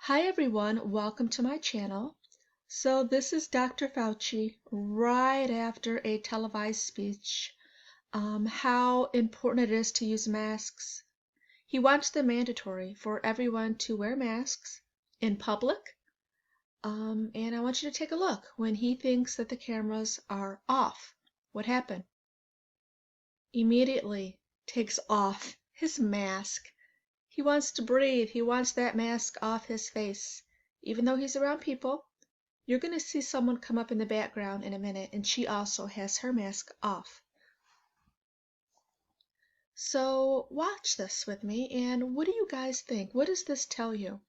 Hi everyone, welcome to my channel. So this is Dr. Fauci right after a televised speech, how important it is to use masks. He wants them mandatory for everyone to wear masks in public. And I want you to take a look when he thinks that the cameras are off. What happened? Immediately takes off his mask. He wants to breathe. He wants that mask off his face. Even though he's around people, you're going to see someone come up in the background in a minute, and she also has her mask off. So watch this with me, and what do you guys think? What does this tell you?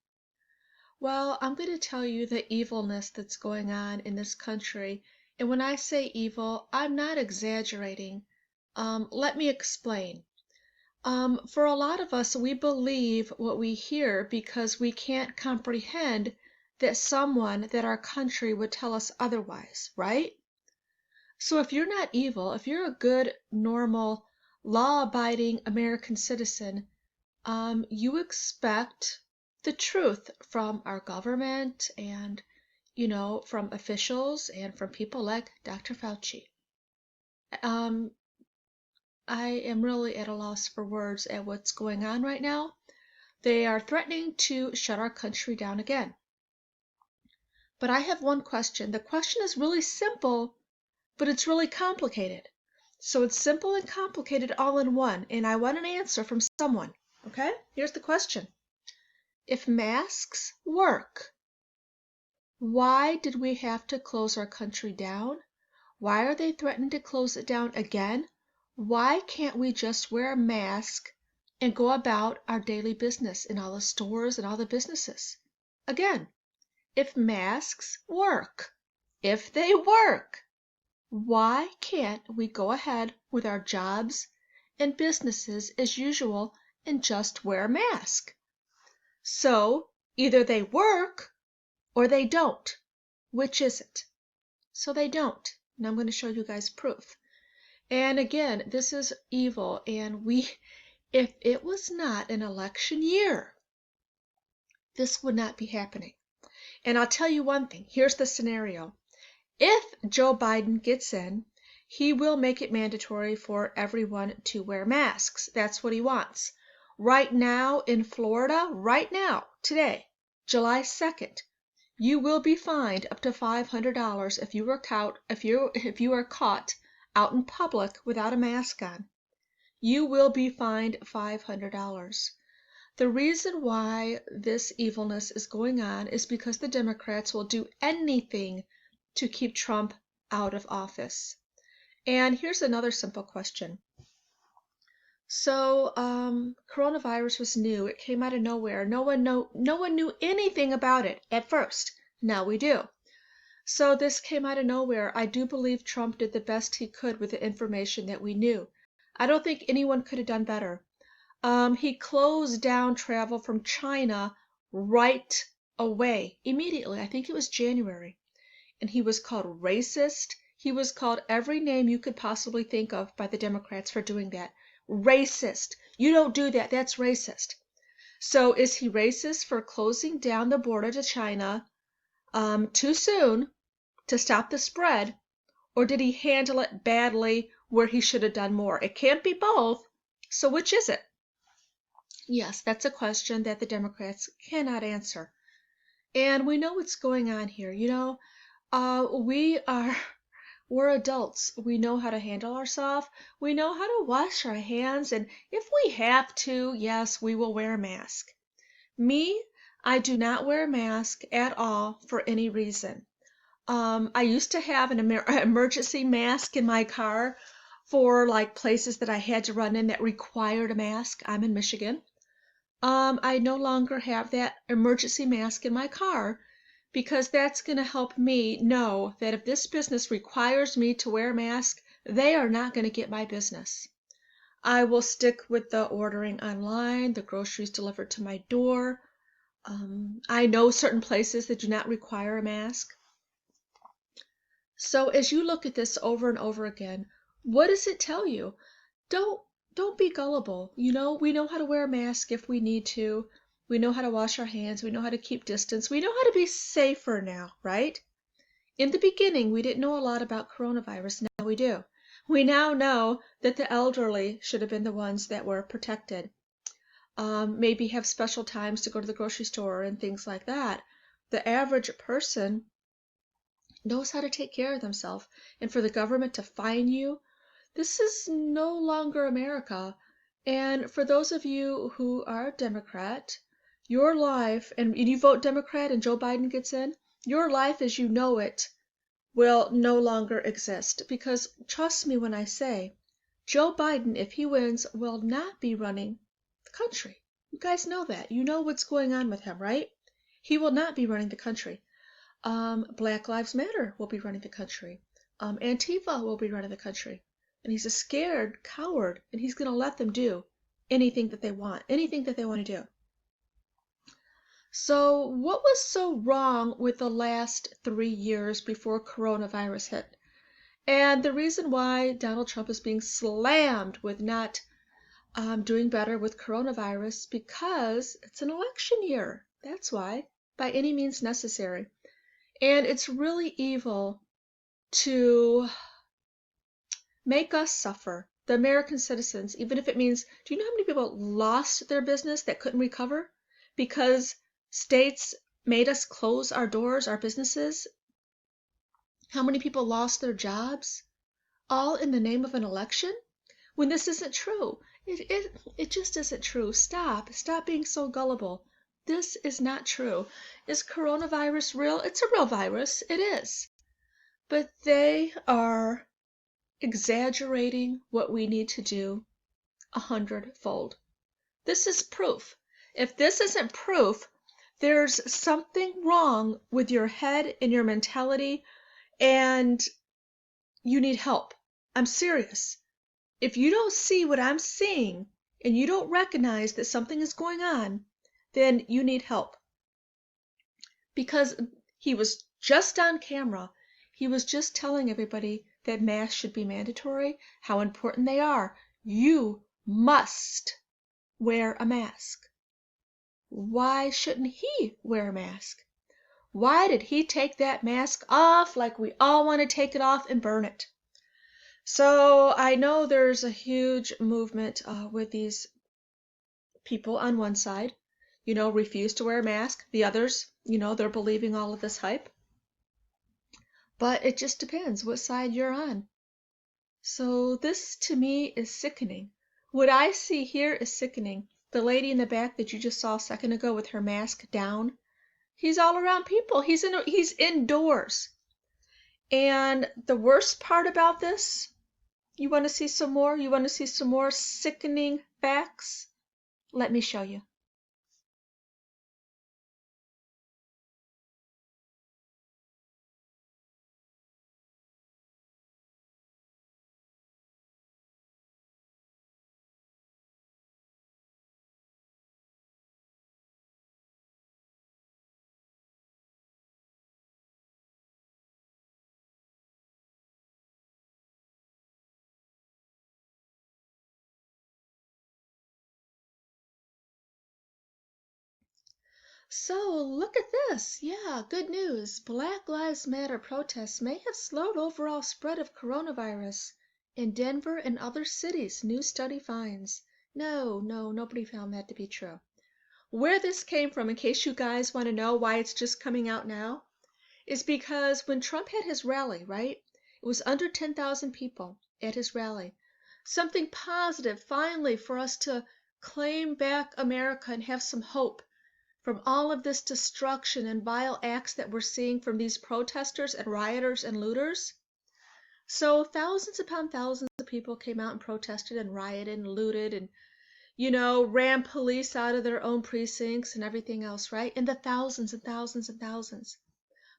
Well, I'm going to tell you the evilness that's going on in this country. And when I say evil, I'm not exaggerating. Let me explain. For a lot of us, we believe what we hear because we can't comprehend that our country would tell us otherwise, right? So if you're not evil, if you're a good, normal, law-abiding American citizen, you expect the truth from our government and, from officials and from people like Dr. Fauci. Um, I am really at a loss for words at what's going on right now. They are threatening to shut our country down again. But I have one question. The question is really simple, but it's really complicated. So it's simple and complicated all in one, and I want an answer from someone. Okay? Here's the question. If masks work, why did we have to close our country down? Why are they threatening to close it down again? Why can't we just wear a mask and go about our daily business in all the stores and all the businesses? Again, if masks work, if they work, why can't we go ahead with our jobs and businesses as usual and just wear a mask? So either they work or they don't. Which is it? So they don't. And I'm going to show you guys proof. And again, this is evil. And if it was not an election year, this would not be happening. And I'll tell you one thing. Here's the scenario. If Joe Biden gets in, he will make it mandatory for everyone to wear masks. That's what he wants. Right now in Florida, right now, today, July 2nd, you will be fined up to $500 if you are caught out in public without a mask on. You will be fined $500. The reason why this evilness is going on is because the Democrats will do anything to keep Trump out of office. And here's another simple question. So, coronavirus was new. It came out of nowhere. No one knew anything about it at first. Now we do. So this came out of nowhere. I do believe Trump did the best he could with the information that we knew. I don't think anyone could have done better. He closed down travel from China right away, immediately. I think it was January. And he was called racist. He was called every name you could possibly think of by the Democrats for doing that. Racist. You don't do that. That's racist. So is he racist for closing down the border to China too soon to stop the spread? Or did he handle it badly where he should have done more? It can't be both. So which is it? Yes, that's a question that the Democrats cannot answer. And we know what's going on here. We're adults. We know how to handle ourselves. We know how to wash our hands. And if we have to, yes, we will wear a mask. Me, I do not wear a mask at all for any reason. I used to have an emergency mask in my car for like places that I had to run in that required a mask. I'm in Michigan. I no longer have that emergency mask in my car because that's going to help me know that if this business requires me to wear a mask, they are not going to get my business. I will stick with the ordering online, the groceries delivered to my door. I know certain places that do not require a mask. So as you look at this over and over again, what does it tell you? Don't be gullible. We know how to wear a mask if we need to. We know how to wash our hands. We know how to keep distance. We know how to be safer now, right? In the beginning, we didn't know a lot about coronavirus. Now we do. We now know that the elderly should have been the ones that were protected. Maybe have special times to go to the grocery store and things like that. The average person knows how to take care of themselves. And for the government to fine you, this is no longer America. And for those of you who are Democrat, your life, and you vote Democrat and Joe Biden gets in, your life as you know it will no longer exist. Because trust me when I say, Joe Biden, if he wins, will not be running the country. You guys know that. You know what's going on with him, right? He will not be running the country. Black Lives Matter will be running the country. Antifa will be running the country. And he's a scared coward, and he's going to let them do anything that they want to do. So what was so wrong with the last 3 years before coronavirus hit? And the reason why Donald Trump is being slammed with not doing better with coronavirus, because it's an election year. That's why, by any means necessary. And it's really evil to make us suffer, the American citizens, even if it means, do you know how many people lost their business that couldn't recover because states made us close our doors, our businesses? How many people lost their jobs? All in the name of an election? When this isn't true. It just isn't true. Stop being so gullible. This is not true. Is coronavirus real? It's a real virus. It is. But they are exaggerating what we need to do 100-fold. This is proof. If this isn't proof, there's something wrong with your head and your mentality, and you need help. I'm serious. If you don't see what I'm seeing and you don't recognize that something is going on, then you need help. Because he was just on camera. He was just telling everybody that masks should be mandatory, how important they are. You must wear a mask. Why shouldn't he wear a mask? Why did he take that mask off like we all want to take it off and burn it? So I know there's a huge movement with these people on one side, refuse to wear a mask. The others, they're believing all of this hype. But it just depends what side you're on. So this to me is sickening. What I see here is sickening. The lady in the back that you just saw a second ago with her mask down, he's all around people. He's indoors. And the worst part about this, you want to see some more? You want to see some more sickening facts? Let me show you. So look at this. Yeah, good news. Black Lives Matter protests may have slowed overall spread of coronavirus in Denver and other cities, new study finds. No, nobody found that to be true. Where this came from, in case you guys want to know why it's just coming out now, is because when Trump had his rally, right? It was under 10,000 people at his rally. Something positive finally for us to claim back America and have some hope from all of this destruction and vile acts that we're seeing from these protesters and rioters and looters. So thousands upon thousands of people came out and protested and rioted and looted and, ran police out of their own precincts and everything else, right? In the thousands and thousands and thousands.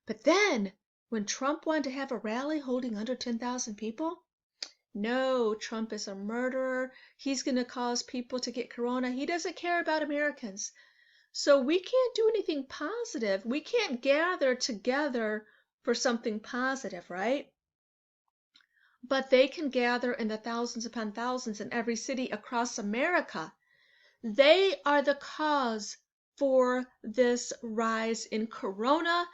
But then, when Trump wanted to have a rally holding under 10,000 people, no, Trump is a murderer. He's going to cause people to get corona. He doesn't care about Americans. So we can't do anything positive. We can't gather together for something positive, right? But they can gather in the thousands upon thousands in every city across America. They are the cause for this rise in corona.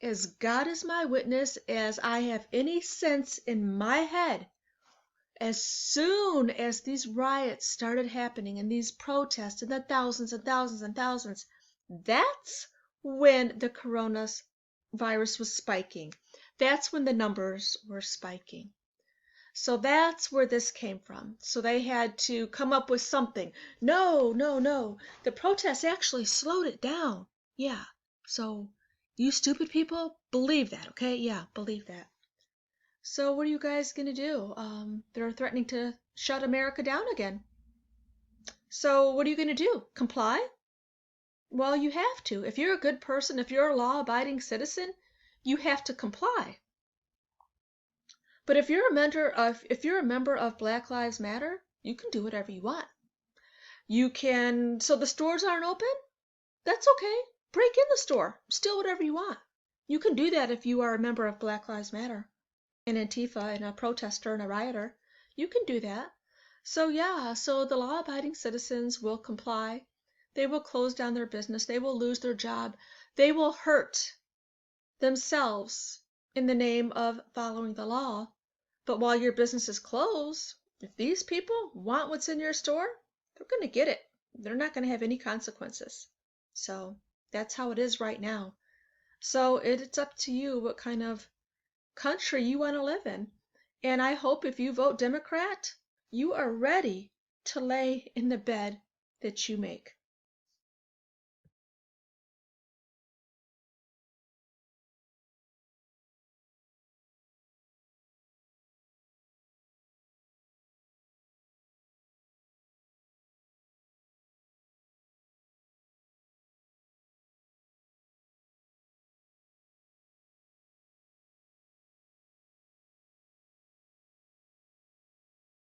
As God is my witness, as I have any sense in my head, as soon as these riots started happening and these protests and the thousands and thousands and thousands, that's when the coronavirus was spiking. That's when the numbers were spiking. So that's where this came from. So they had to come up with something. No, no, no. The protests actually slowed it down. Yeah. So you stupid people, believe that, okay? Yeah, believe that. So what are you guys going to do? They're threatening to shut America down again. So what are you going to do? Comply? Well, you have to. If you're a good person, if you're a law-abiding citizen, you have to comply. But if you're a member of Black Lives Matter, you can do whatever you want. You can, so the stores aren't open? That's okay. Break in the store. Steal whatever you want. You can do that if you are a member of Black Lives Matter, an Antifa, and a protester and a rioter. You can do that. So yeah, so the law-abiding citizens will comply. They will close down their business. They will lose their job. They will hurt themselves in the name of following the law. But while your business is closed, if these people want what's in your store, they're going to get it. They're not going to have any consequences. So that's how it is right now. So it's up to you what kind of country you want to live in. And I hope if you vote Democrat, you are ready to lay in the bed that you make.